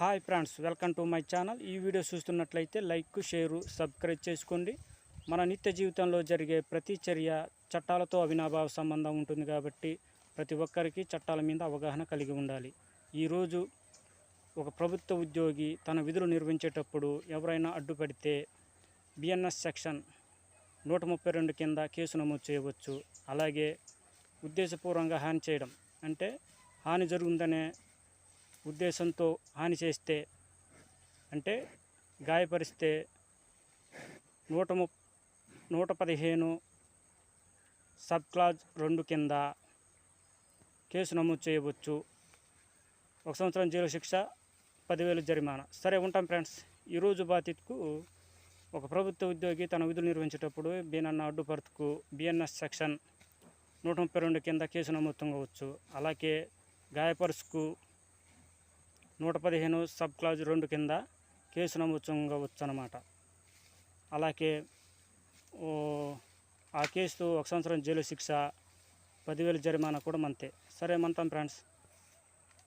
Hi friends, welcome to my channel. ఈ video చూస్తున్నట్లయితే like, share, subscribe చేసుకోండి. మన నిత్య జీవితంలో జరిగే ప్రతి చర్య చట్టాలతో అవినాభావ సంబంధం ఉంటుంది కాబట్టి ప్రతి ఒక్కరికి చట్టాల మీద అవగాహన కలిగి ఉండాలి. ఈరోజు ఒక ప్రభుత్వ ఉద్యోగి తన విధులు నిర్వహించేటప్పుడు ఎవరైనా అడ్డుపడితే బిఎన్ఎస్ సెక్షన్ 132 కింద కేసు నమోదు చేయవచ్చు. అలాగే ఉద్దేశపూర్వకంగా హాని చేయడం అంటే హాని జరుగుతుందనే ఉద్దేశంతో హాని చేస్తే అంటే గాయపరిస్తే 115 సబ్ క్లాజ్ 2 కింద కేసు నమోదు చేయవచ్చు. 1 సంవత్సరం జైలు శిక్ష, 10,000 జరిమానా. సరే, ఉంటాం ఫ్రెండ్స్. ఈరోజు బాధితుకు ఒక ప్రభుత్వ ఉద్యోగి తన విధులు నిర్వహించేటప్పుడు బీనన్న అడ్డుపరుతుకు బిఎన్ఎస్ సెక్షన్ 132 కింద కేసు నమోదు కావచ్చు. అలాగే గాయపరుచుకు 115 సబ్ క్లాజ్ 2 కింద కేసు నమోదు కావచ్చు అన్నమాట. అలాగే ఆ కేసు 1 సంవత్సరం జైలు శిక్ష, 10,000 జరిమానా కూడా అంతే. సరే, మంటాం ఫ్రెండ్స్.